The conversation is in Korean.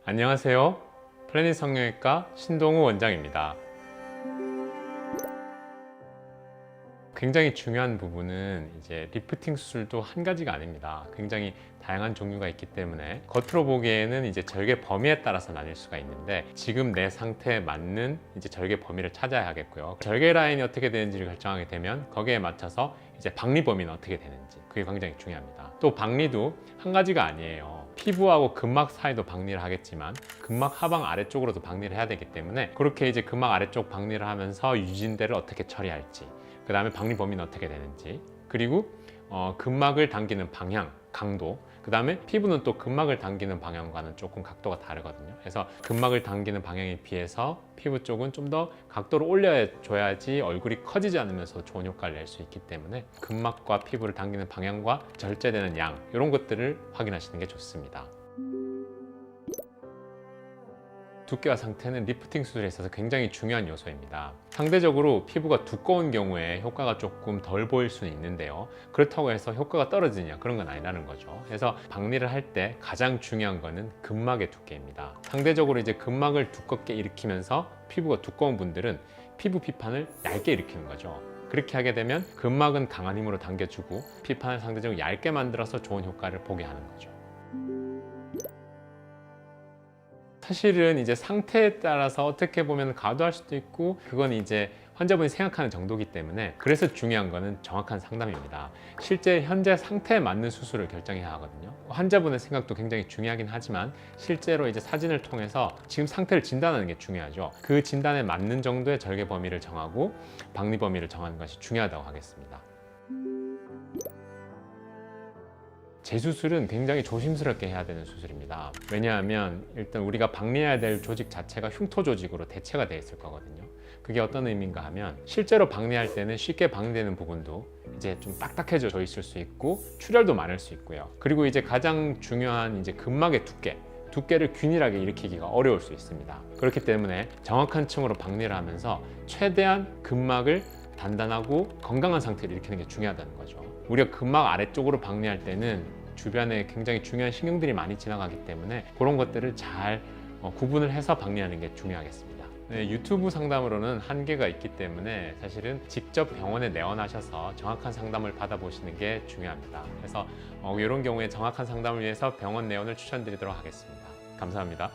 안녕하세요. 플래닛 성형외과 신동우 원장입니다. 굉장히 중요한 부분은 이제 리프팅 수술도 한 가지가 아닙니다. 굉장히 다양한 종류가 있기 때문에 겉으로 보기에는 이제 절개 범위에 따라서 나뉠 수가 있는데 지금 내 상태에 맞는 이제 절개 범위를 찾아야 하겠고요. 절개 라인이 어떻게 되는지를 결정하게 되면 거기에 맞춰서 이제 박리 범위는 어떻게 되는지 그게 굉장히 중요합니다. 또 박리도 한 가지가 아니에요. 피부하고 근막 사이도 박리를 하겠지만 근막 하방 아래쪽으로도 박리를 해야 되기 때문에 그렇게 이제 근막 아래쪽 박리를 하면서 유진대를 어떻게 처리할지, 그 다음에 박리 범위는 어떻게 되는지, 그리고 근막을 당기는 방향, 강도, 그 다음에 피부는 또 근막을 당기는 방향과는 조금 각도가 다르거든요. 그래서 근막을 당기는 방향에 비해서 피부 쪽은 좀 더 각도를 올려줘야지 얼굴이 커지지 않으면서 좋은 효과를 낼 수 있기 때문에 근막과 피부를 당기는 방향과 절제되는 양, 이런 것들을 확인하시는 게 좋습니다. 두께와 상태는 리프팅 수술에 있어서 굉장히 중요한 요소입니다. 상대적으로 피부가 두꺼운 경우에 효과가 조금 덜 보일 수는 있는데요. 그렇다고 해서 효과가 떨어지냐, 그런 건 아니라는 거죠. 그래서 박리를 할 때 가장 중요한 거는 근막의 두께입니다. 상대적으로 이제 근막을 두껍게 일으키면서 피부가 두꺼운 분들은 피부 피판을 얇게 일으키는 거죠. 그렇게 하게 되면 근막은 강한 힘으로 당겨주고 피판을 상대적으로 얇게 만들어서 좋은 효과를 보게 하는 거죠. 사실은 이제 상태에 따라서 어떻게 보면 과도할 수도 있고, 그건 이제 환자분이 생각하는 정도이기 때문에, 그래서 중요한 거는 정확한 상담입니다. 실제 현재 상태에 맞는 수술을 결정해야 하거든요. 환자분의 생각도 굉장히 중요하긴 하지만 실제로 이제 사진을 통해서 지금 상태를 진단하는 게 중요하죠. 그 진단에 맞는 정도의 절개 범위를 정하고 박리 범위를 정하는 것이 중요하다고 하겠습니다. 재수술은 굉장히 조심스럽게 해야 되는 수술입니다. 왜냐하면 일단 우리가 박리해야 될 조직 자체가 흉터 조직으로 대체가 되어 있을 거거든요. 그게 어떤 의미인가 하면 실제로 박리할 때는 쉽게 박리되는 부분도 이제 좀 딱딱해져 있을 수 있고 출혈도 많을 수 있고요. 그리고 이제 가장 중요한 이제 근막의 두께를 균일하게 일으키기가 어려울 수 있습니다. 그렇기 때문에 정확한 층으로 박리를 하면서 최대한 근막을 단단하고 건강한 상태를 일으키는 게 중요하다는 거죠. 우리가 근막 아래쪽으로 박리할 때는 주변에 굉장히 중요한 신경들이 많이 지나가기 때문에 그런 것들을 잘 구분을 해서 박리하는 게 중요하겠습니다. 네, 유튜브 상담으로는 한계가 있기 때문에 사실은 직접 병원에 내원하셔서 정확한 상담을 받아보시는 게 중요합니다. 그래서 이런 경우에 정확한 상담을 위해서 병원 내원을 추천드리도록 하겠습니다. 감사합니다.